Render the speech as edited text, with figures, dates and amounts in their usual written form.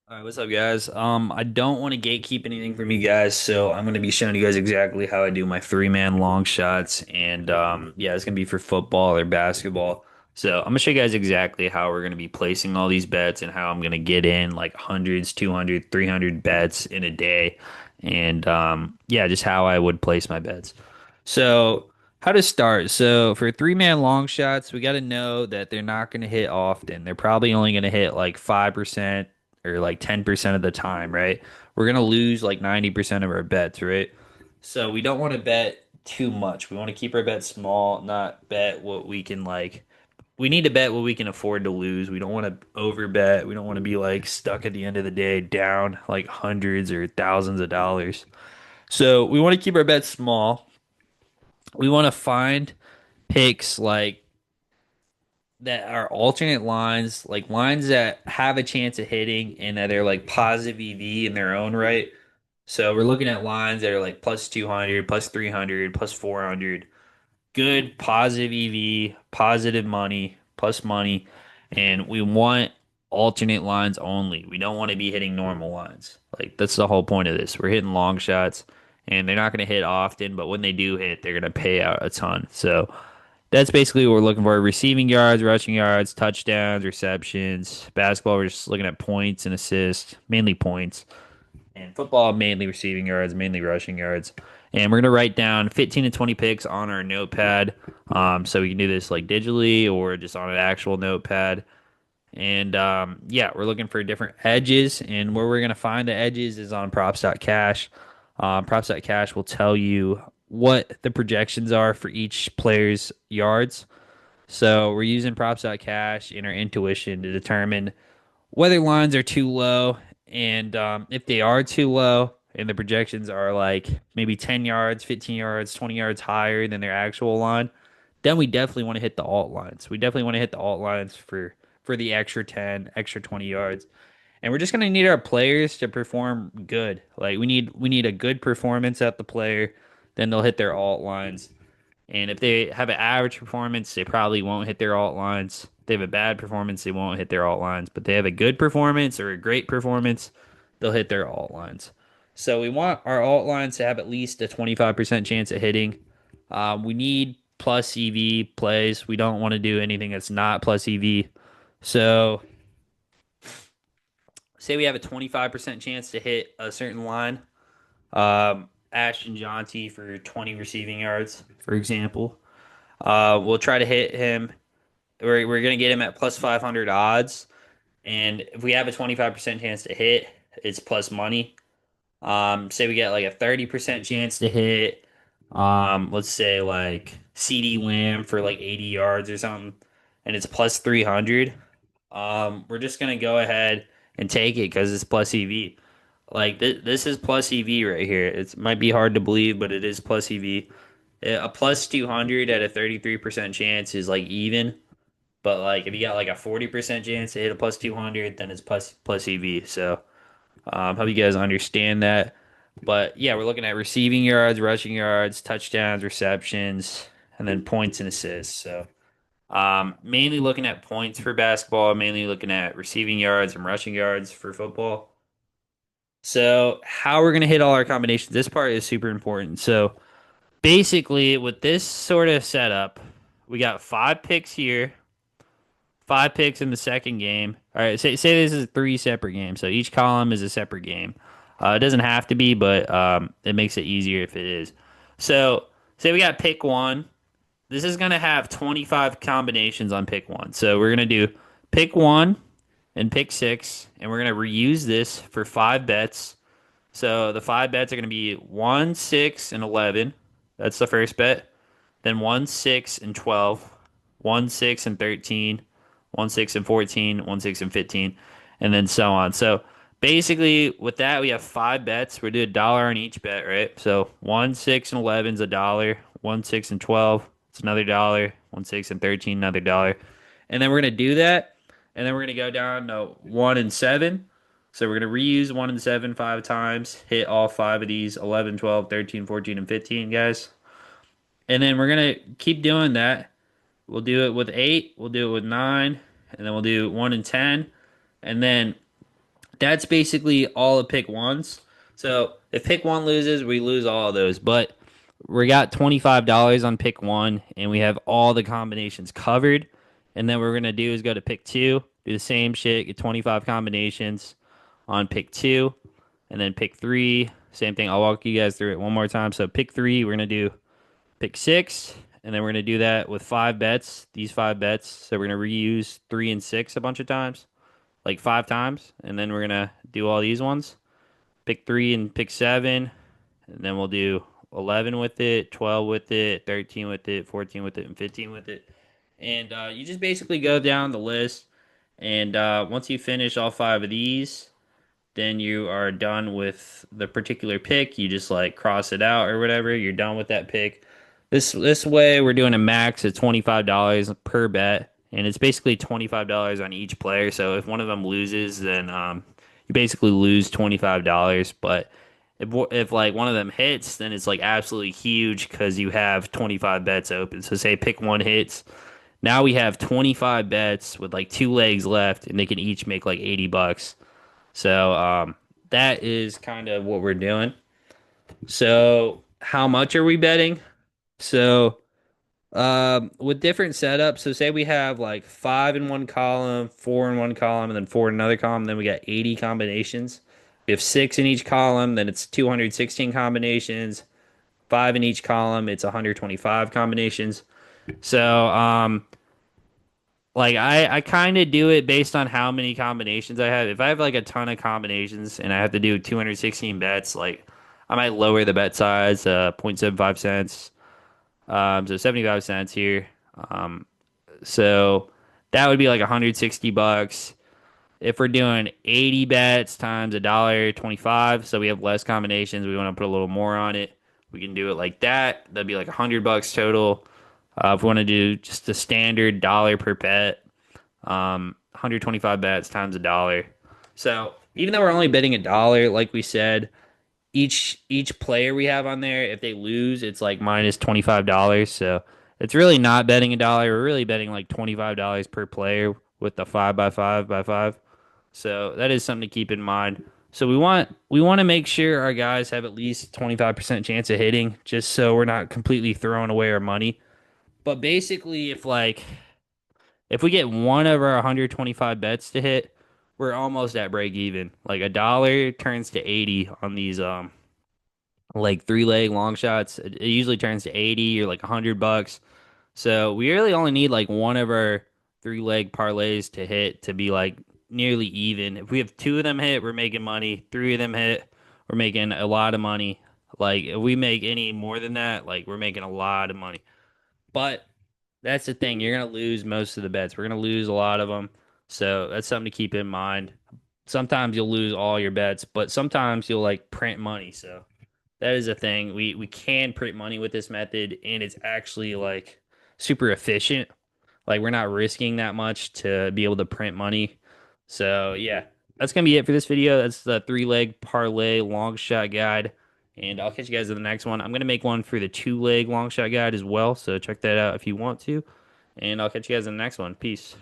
All right, what's up, guys? I don't want to gatekeep anything from you guys, so I'm going to be showing you guys exactly how I do my three-man long shots, and yeah, it's going to be for football or basketball. So I'm going to show you guys exactly how we're going to be placing all these bets and how I'm going to get in like hundreds, 200, 300 bets in a day, and yeah, just how I would place my bets. So how to start? So for three-man long shots, we got to know that they're not going to hit often. They're probably only going to hit like 5% or like 10% of the time, right? We're going to lose like 90% of our bets, right? So we don't want to bet too much. We want to keep our bets small, not bet what we can like. We need to bet what we can afford to lose. We don't want to overbet. We don't want to be like stuck at the end of the day down like hundreds or thousands of dollars. So we want to keep our bets small. We want to find picks like that are alternate lines, like lines that have a chance of hitting and that are like positive EV in their own right. So we're looking at lines that are like plus 200, plus 300, plus 400. Good positive EV, positive money, plus money. And we want alternate lines only. We don't want to be hitting normal lines. Like that's the whole point of this. We're hitting long shots and they're not going to hit often, but when they do hit, they're going to pay out a ton. So that's basically what we're looking for. Receiving yards, rushing yards, touchdowns, receptions. Basketball, we're just looking at points and assists, mainly points. And football, mainly receiving yards, mainly rushing yards. And we're going to write down 15 to 20 picks on our notepad. So we can do this like digitally or just on an actual notepad. And yeah, we're looking for different edges. And where we're going to find the edges is on props.cash. Props.cash will tell you what the projections are for each player's yards. So we're using props.cash and our intuition to determine whether lines are too low and if they are too low and the projections are like maybe 10 yards, 15 yards, 20 yards higher than their actual line, then we definitely want to hit the alt lines. We definitely want to hit the alt lines for the extra 10, extra 20 yards. And we're just going to need our players to perform good. Like we need a good performance at the player, then they'll hit their alt lines. And if they have an average performance, they probably won't hit their alt lines. If they have a bad performance, they won't hit their alt lines. But they have a good performance or a great performance, they'll hit their alt lines. So we want our alt lines to have at least a 25% chance of hitting. We need plus EV plays. We don't want to do anything that's not plus EV. So say we have a 25% chance to hit a certain line. Ashton Jonty for 20 receiving yards, for example. We'll try to hit him. We're gonna get him at plus 500 odds, and if we have a 25% chance to hit, it's plus money. Say we get like a 30% chance to hit. Let's say like CD Lamb for like 80 yards or something, and it's plus 300. We're just gonna go ahead and take it because it's plus EV. Like this is plus EV right here. It might be hard to believe, but it is plus EV. A plus 200 at a 33% chance is like even. But like if you got like a 40% chance to hit a plus 200, then it's plus EV. So hope you guys understand that. But yeah, we're looking at receiving yards, rushing yards, touchdowns, receptions, and then points and assists. So mainly looking at points for basketball, mainly looking at receiving yards and rushing yards for football. So how we're gonna hit all our combinations, this part is super important. So basically, with this sort of setup, we got five picks here, five picks in the second game. All right, say this is three separate games, so each column is a separate game. It doesn't have to be, but it makes it easier if it is. So say we got pick one. This is gonna have 25 combinations on pick one. So we're gonna do pick one and pick six, and we're gonna reuse this for five bets. So the five bets are gonna be 1, 6, and 11. That's the first bet. Then 1, 6, and 12, 1, 6, and 13, 1, 6, and 14, 1, 6, and 15, and then so on. So basically, with that, we have five bets. We do $1 on each bet, right? So 1, 6, and 11 is $1. 1, 6, and 12, it's another dollar. 1, 6, and 13, another dollar. And then we're going to do that. And then we're going to go down to 1 and 7. So we're going to reuse 1 and 7 five times, hit all five of these 11, 12, 13, 14, and 15, guys. And then we're gonna keep doing that. We'll do it with eight, we'll do it with nine, and then we'll do 1 and 10. And then That's basically all of pick ones. So if pick one loses, we lose all of those. But we got $25 on pick one, and we have all the combinations covered. And then what we're gonna do is go to pick two, do the same shit, get 25 combinations on pick two, and then pick three, same thing. I'll walk you guys through it one more time. So pick three, we're gonna do pick six, and then we're gonna do that with five bets. These five bets. So we're gonna reuse three and six a bunch of times, like five times, and then we're gonna do all these ones. Pick three and pick seven, and then we'll do 11 with it, 12 with it, 13 with it, 14 with it, and 15 with it. And you just basically go down the list, and once you finish all five of these, then you are done with the particular pick. You just like cross it out or whatever. You're done with that pick. This way, we're doing a max of $25 per bet, and it's basically $25 on each player. So if one of them loses, then you basically lose $25. But if like one of them hits, then it's like absolutely huge because you have 25 bets open. So say pick one hits. Now we have 25 bets with like two legs left, and they can each make like 80 bucks. So that is kind of what we're doing. So how much are we betting? So with different setups, so say we have like five in one column, four in one column, and then four in another column, then we got 80 combinations. We have six in each column, then it's 216 combinations. Five in each column, it's 125 combinations. So like I kind of do it based on how many combinations I have. If I have like a ton of combinations and I have to do 216 bets, like I might lower the bet size, 0.75 cents. So 75 cents here. Um, so that would be like 160 bucks. If we're doing 80 bets times a dollar 25, so we have less combinations, we want to put a little more on it. We can do it like that. That'd be like 100 bucks total. If we want to do just a standard dollar per bet, 125 bets times a dollar. So even though we're only betting a dollar, like we said, each player we have on there, if they lose, it's like minus $25. So it's really not betting a dollar. We're really betting like $25 per player with the 5 by 5 by 5. So that is something to keep in mind. So we want to make sure our guys have at least 25% chance of hitting, just so we're not completely throwing away our money. But basically, if we get one of our 125 bets to hit, we're almost at break even. Like a dollar turns to 80 on these like three leg long shots. It usually turns to 80 or like $100. So we really only need like one of our three leg parlays to hit to be like nearly even. If we have two of them hit, we're making money. Three of them hit, we're making a lot of money. Like if we make any more than that, like we're making a lot of money. But that's the thing. You're gonna lose most of the bets. We're gonna lose a lot of them. So that's something to keep in mind. Sometimes you'll lose all your bets, but sometimes you'll like print money. So that is a thing. We can print money with this method, and it's actually like super efficient. Like we're not risking that much to be able to print money. So yeah, that's gonna be it for this video. That's the three leg parlay long shot guide. And I'll catch you guys in the next one. I'm gonna make one for the two leg long shot guide as well. So check that out if you want to. And I'll catch you guys in the next one. Peace.